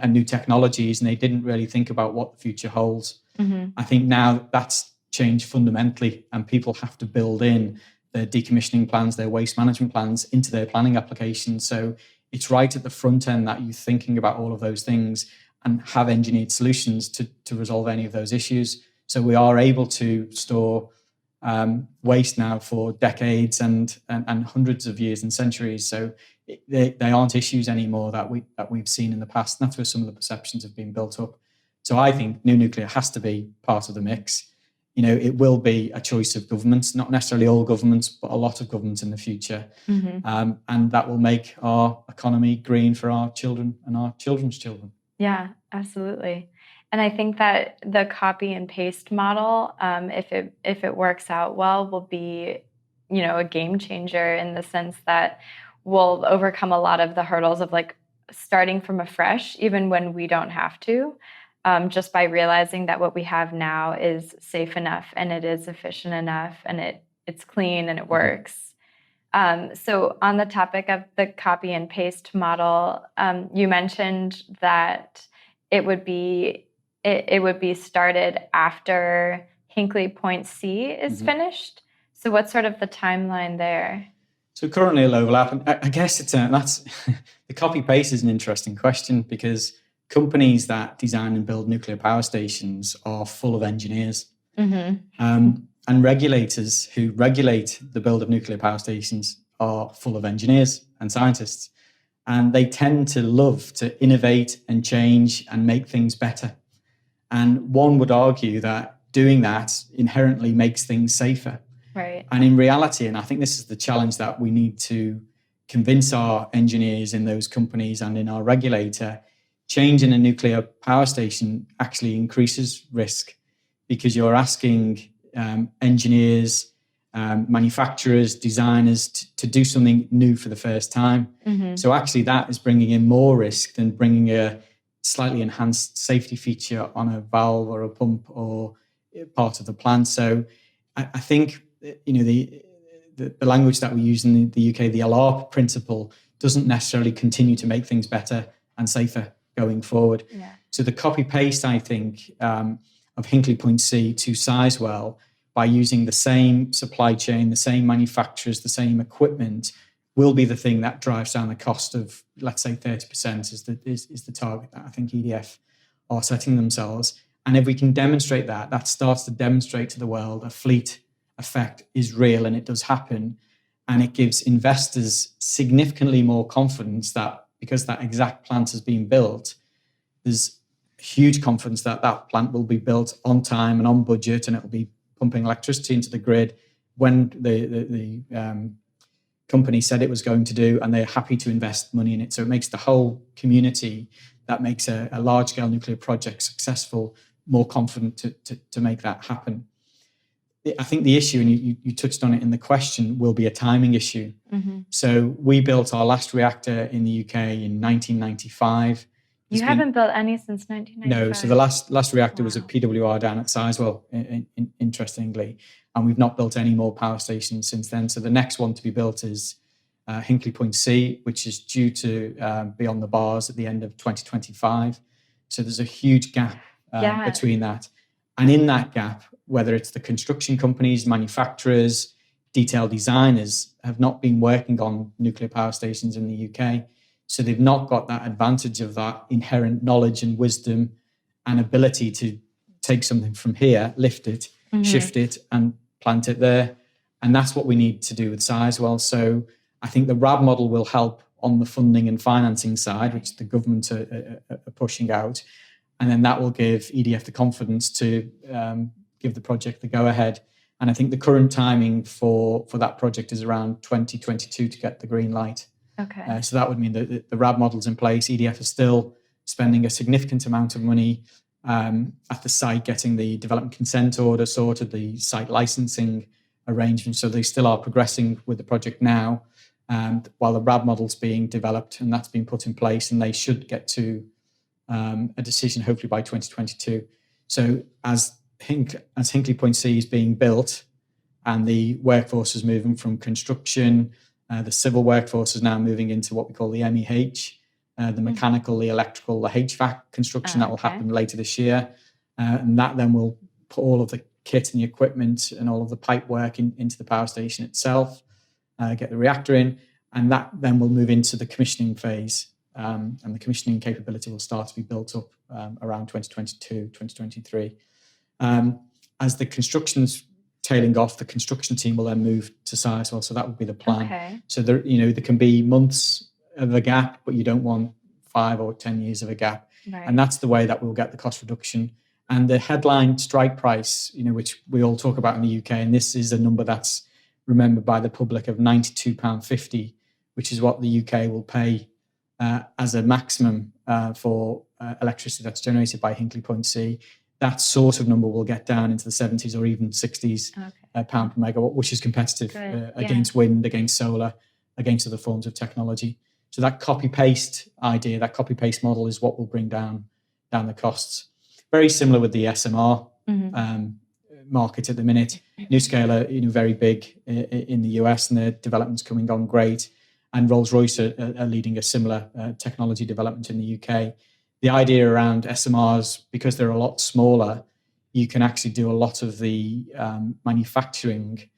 new technologies, and they didn't really think about what the future holds. Mm-hmm. I think now that's changed fundamentally, and people have to build in their decommissioning plans, their waste management plans into their planning applications. So it's right at the front end that you're thinking about all of those things and have engineered solutions to resolve any of those issues. So we are able to store waste now for decades and hundreds of years and centuries. So they aren't issues anymore that we've seen in the past. And that's where some of the perceptions have been built up. So I think new nuclear has to be part of the mix. It will be a choice of governments, not necessarily all governments, but a lot of governments in the future. Mm-hmm. And that will make our economy green for our children and our children's children. Yeah, absolutely. And I think that the copy and paste model, if it works out well, will be, a game changer in the sense that we'll overcome a lot of the hurdles of like starting from afresh, even when we don't have to, just by realizing that what we have now is safe enough and it is efficient enough and it's clean and it works. So on the topic of the copy and paste model, you mentioned that it would be started after Hinkley Point C is finished. So what's sort of the timeline there? So currently it'll overlap, and I guess that's the copy paste is an interesting question because companies that design and build nuclear power stations are full of engineers. Mm-hmm. And regulators who regulate the build of nuclear power stations are full of engineers and scientists. And they tend to love to innovate and change and make things better. And one would argue that doing that inherently makes things safer. Right. And in reality, and I think this is the challenge that we need to convince our engineers in those companies and in our regulator, change in a nuclear power station actually increases risk because you're asking engineers manufacturers, designers to do something new for the first time. So actually that is bringing in more risk than bringing a slightly enhanced safety feature on a valve or a pump or part of the plant. So I think, the language that we use in the UK, the alarm principle, doesn't necessarily continue to make things better and safer going forward. Yeah. So the copy paste, I think, of Hinkley Point C to Sizewell, by using the same supply chain, the same manufacturers, the same equipment, will be the thing that drives down the cost of, let's say, 30% is the target that I think EDF are setting themselves. And if we can demonstrate that starts to demonstrate to the world a fleet effect is real and it does happen. And it gives investors significantly more confidence that because that exact plant has been built, there's huge confidence that that plant will be built on time and on budget, and it will be pumping electricity into the grid when the company said it was going to do, and they're happy to invest money in it. So it makes the whole community that makes a large-scale nuclear project successful more confident to make that happen. I think the issue, and you touched on it in the question, will be a timing issue. So we built our last reactor in the UK in 1995. You haven't built any since 1995? No, so the last reactor was a PWR down at Sizewell, interestingly, and we've not built any more power stations since then. So the next one to be built is Hinkley Point C, which is due to be on the bars at the end of 2025. So there's a huge gap between that. And in that gap, whether it's the construction companies, manufacturers, detailed designers have not been working on nuclear power stations in the UK. So they've not got that advantage of that inherent knowledge and wisdom and ability to take something from here, lift it, shift it, and plant it there. And that's what we need to do with Sizewell. So I think the RAB model will help on the funding and financing side, which the government are pushing out. And then that will give EDF the confidence to give the project the go-ahead. And I think the current timing for that project is around 2022 to get the green light. Okay. So that would mean that the RAB model's in place. EDF is still spending a significant amount of money at the site, getting the development consent order sorted, the site licensing arrangements. So they still are progressing with the project now, while the RAB model's being developed, and that's been put in place, and they should get to a decision hopefully by 2022. So as Hinkley Point C is being built and the workforce is moving from construction, the civil workforce is now moving into what we call the MEH, the mechanical, the electrical, the HVAC construction that will happen later this year. And that then will put all of the kit and the equipment and all of the pipe work into the power station itself, get the reactor in, and that then will move into the commissioning phase. And the commissioning capability will start to be built up around 2022, 2023. As the construction's tailing off, the construction team will then move to Sizewell. So that would be the plan. Okay. So there can be months of a gap, but you don't want 5 or 10 years of a gap. Right. And that's the way that we'll get the cost reduction. And the headline strike price, which we all talk about in the UK, and this is a number that's remembered by the public, of £92.50, which is what the UK will pay as a maximum for electricity that's generated by Hinkley Point C. That sort of number will get down into the 70s or even 60s pound per megawatt, which is competitive against wind, against solar, against other forms of technology. So that copy-paste idea, that copy-paste model is what will bring down the costs. Very similar with the SMR market at the minute. NuScale are very big in the US, and their development's coming on great. And Rolls-Royce are leading a similar technology development in the UK. The idea around SMRs, because they're a lot smaller, you can actually do a lot of the manufacturing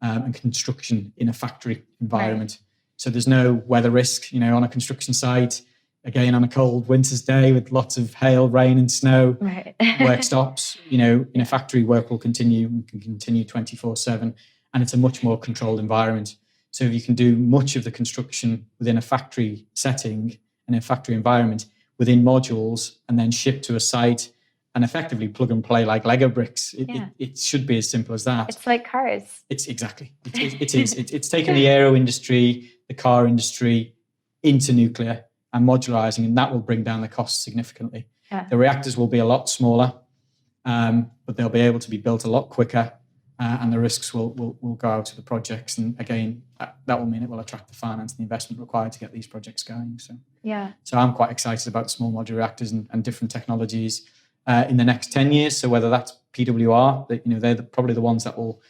and construction in a factory environment. Right. So there's no weather risk, on a construction site. Again, on a cold winter's day with lots of hail, rain and snow, work stops. In a factory, work will continue and can continue 24/7. And it's a much more controlled environment. So if you can do much of the construction within a factory setting and a factory environment within modules and then ship to a site and effectively plug and play like Lego bricks, it should be as simple as that. It's like cars. It's exactly. It is. It's taken the aero industry, the car industry into nuclear and modularizing, and that will bring down the cost significantly. Yeah. The reactors will be a lot smaller, but they'll be able to be built a lot quicker and the risks will go out to the projects. And again, that will mean it will attract the finance and the investment required to get these projects going. So I'm quite excited about small modular reactors and different technologies in the next 10 years. So whether that's PWR, they're probably the ones that will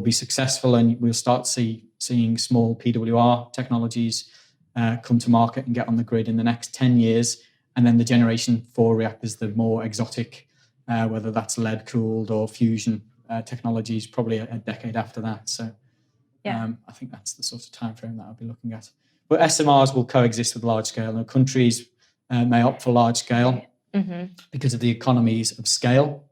be successful, and we'll start seeing small PWR technologies come to market and get on the grid in the next 10 years. And then the generation 4 reactors, the more exotic, whether that's lead cooled or fusion technologies, probably a decade after that. So I think that's the sort of time frame that I'll be looking at. But SMRs will coexist with large scale. Now, countries may opt for large scale because of the economies of scale,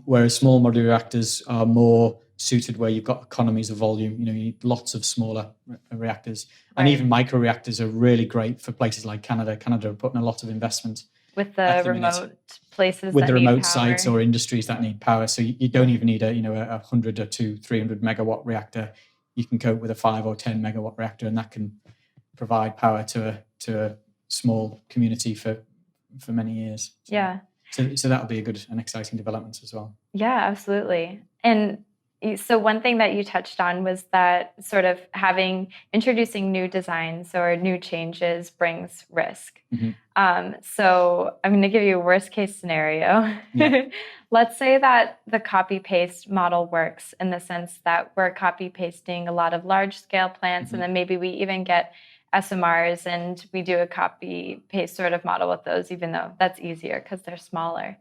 whereas small modular reactors are more suited where you've got economies of volume. You need lots of smaller reactors. And even micro reactors are really great for places like Canada. Canada are putting a lot of investment with the remote places, with the remote sites or industries that need power. So you don't even need a 100 or 300 megawatt reactor. You can cope with a 5 or 10 megawatt reactor, and that can provide power to a small community for many years. So that'll be an exciting development as well. Yeah, absolutely. And so one thing that you touched on was that sort of introducing new designs or new changes brings risk. So I'm going to give you a worst case scenario. Yeah. Let's say that the copy paste model works in the sense that we're copy pasting a lot of large scale plants, and then maybe we even get SMRs and we do a copy paste sort of model with those, even though that's easier because they're smaller.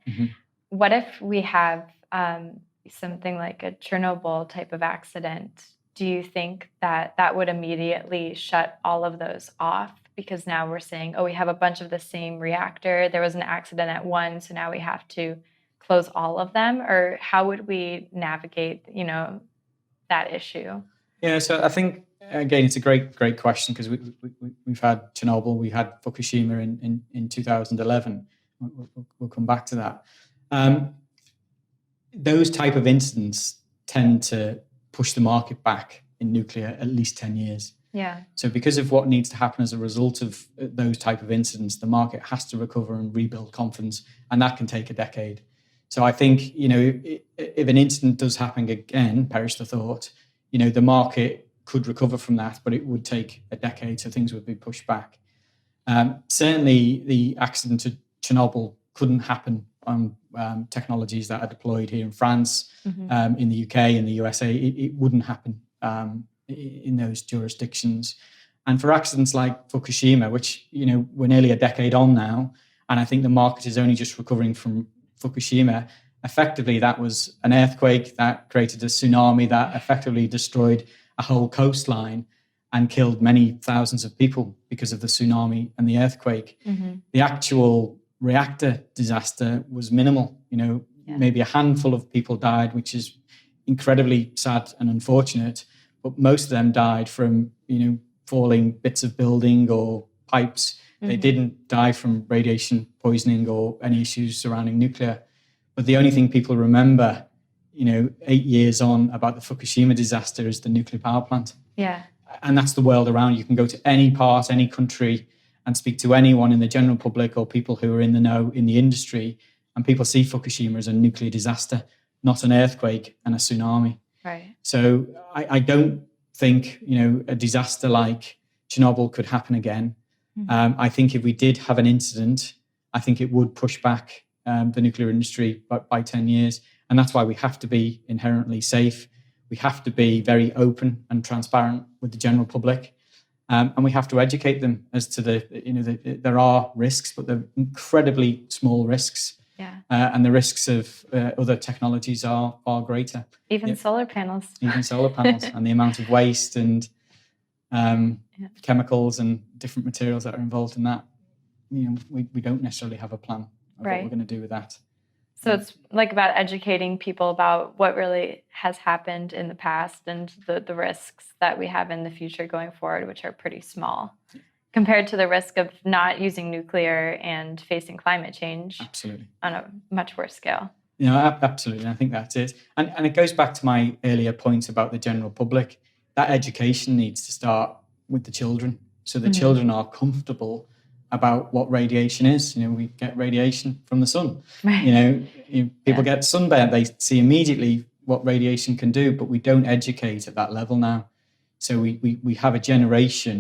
What if we have something like a Chernobyl type of accident? Do you think that would immediately shut all of those off? Because now we're saying, we have a bunch of the same reactor. There was an accident at one, so now we have to close all of them? Or how would we navigate, that issue? Yeah, so I think, again, it's a great question, because we've had Chernobyl, we had Fukushima in 2011. We'll come back to that. Those type of incidents tend to push the market back in nuclear at least 10 years. Yeah. So because of what needs to happen as a result of those type of incidents, the market has to recover and rebuild confidence, and that can take a decade. So I think, if an incident does happen again, perish the thought, the market could recover from that, but it would take a decade, so things would be pushed back. Certainly the accident at Chernobyl couldn't happen on technologies that are deployed here in France, in the UK, in the USA. It wouldn't happen in those jurisdictions. And for accidents like Fukushima, which, we're nearly a decade on now, and I think the market is only just recovering from Fukushima, effectively that was an earthquake that created a tsunami that effectively destroyed a whole coastline and killed many thousands of people because of the tsunami and the earthquake. The actual reactor disaster was minimal. Maybe a handful of people died, which is incredibly sad and unfortunate, but most of them died from falling bits of building or pipes. They didn't die from radiation poisoning or any issues surrounding nuclear. But the only thing people remember 8 years on about the Fukushima disaster is the nuclear power plant. Yeah. And that's the world around. You can go to any part, any country, and speak to anyone in the general public or people who are in the know in the industry, and people see Fukushima as a nuclear disaster, not an earthquake and a tsunami. Right. So I don't think, a disaster like Chernobyl could happen again. I think if we did have an incident, I think it would push back the nuclear industry by 10 years. And that's why we have to be inherently safe. We have to be very open and transparent with the general public. And we have to educate them as to there are risks, but they're incredibly small risks. Yeah. And the risks of other technologies are far greater. Even solar panels. Even solar panels and the amount of waste and chemicals and different materials that are involved in that. We don't necessarily have a plan of what we're going to do with that. So it's like about educating people about what really has happened in the past and the risks that we have in the future going forward, which are pretty small compared to the risk of not using nuclear and facing climate change. Absolutely. On a much worse scale. Absolutely. I think that's it. And it goes back to my earlier point about the general public. That education needs to start with the children. So the children are comfortable about what radiation is. We get radiation from the sun. Right. People get sunburnt. They see immediately what radiation can do, but we don't educate at that level now. So we have a generation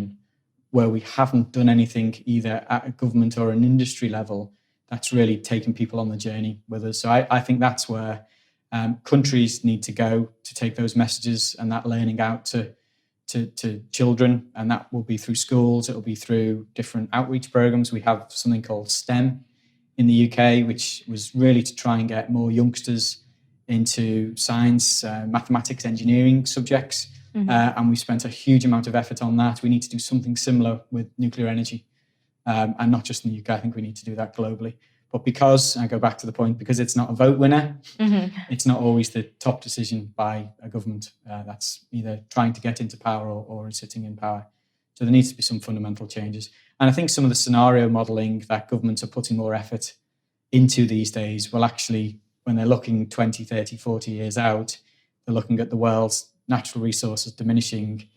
where we haven't done anything either at a government or an industry level that's really taken people on the journey with us. So I think that's where countries need to go to take those messages and that learning out to children, and that will be through schools, it'll be through different outreach programs. We have something called STEM in the UK, which was really to try and get more youngsters into science, mathematics, engineering subjects. And we spent a huge amount of effort on that. We need to do something similar with nuclear energy, and not just in the UK. I think we need to do that globally. But because, I go back to the point, because it's not a vote winner, it's not always the top decision by a government that's either trying to get into power or is sitting in power. So there needs to be some fundamental changes. And I think some of the scenario modelling that governments are putting more effort into these days will actually, when they're looking 20, 30, 40 years out, they're looking at the world's natural resources diminishing,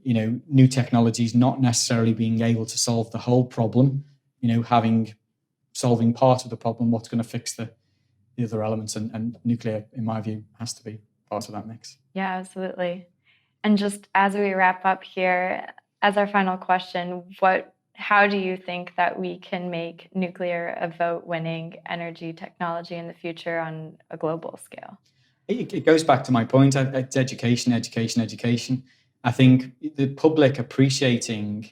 new technologies not necessarily being able to solve the whole problem, solving part of the problem, what's going to fix the other elements, and nuclear, in my view, has to be part of that mix. Yeah, absolutely. And just as we wrap up here, as our final question, how do you think that we can make nuclear a vote-winning energy technology in the future on a global scale? It goes back to my point. It's education. I think the public appreciating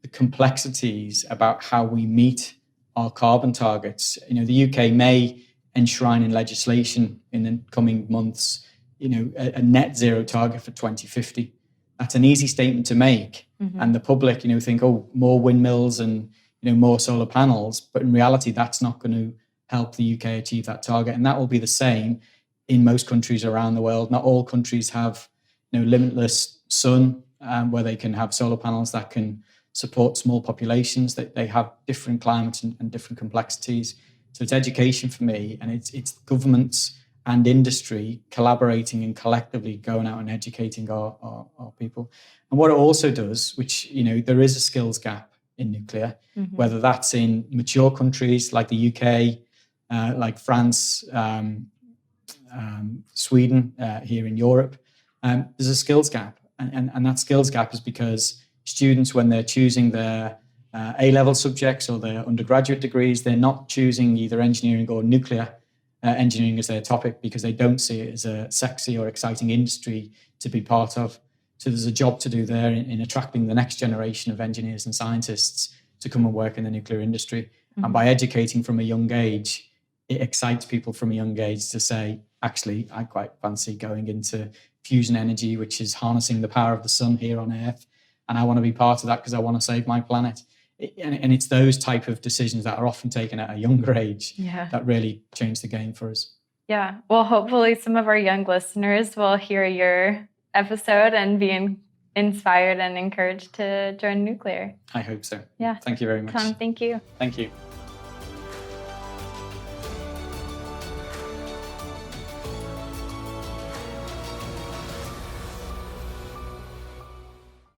the complexities about how we meet our carbon targets. The UK may enshrine in legislation in the coming months, a net zero target for 2050. That's an easy statement to make. And the public, think, oh, more windmills and, more solar panels. But in reality, that's not going to help the UK achieve that target. And that will be the same in most countries around the world. Not all countries have, limitless sun, where they can have solar panels that can support small populations. That they have different climates and different complexities. So it's education for me, and it's governments and industry collaborating and collectively going out and educating our people. And what it also does, which, there is a skills gap in nuclear, whether that's in mature countries like the UK, like France, Sweden, here in Europe, there's a skills gap. And that skills gap is because students, when they're choosing their A-level subjects or their undergraduate degrees, they're not choosing either engineering or nuclear engineering as their topic because they don't see it as a sexy or exciting industry to be part of. So there's a job to do there in attracting the next generation of engineers and scientists to come and work in the nuclear industry. And by educating from a young age, it excites people from a young age to say, actually, I quite fancy going into fusion energy, which is harnessing the power of the sun here on Earth. And I want to be part of that because I want to save my planet. And it's those type of decisions that are often taken at a younger age that really change the game for us. Yeah. Well, hopefully some of our young listeners will hear your episode and be inspired and encouraged to join nuclear. I hope so. Yeah. Thank you very much. Tom, thank you. Thank you.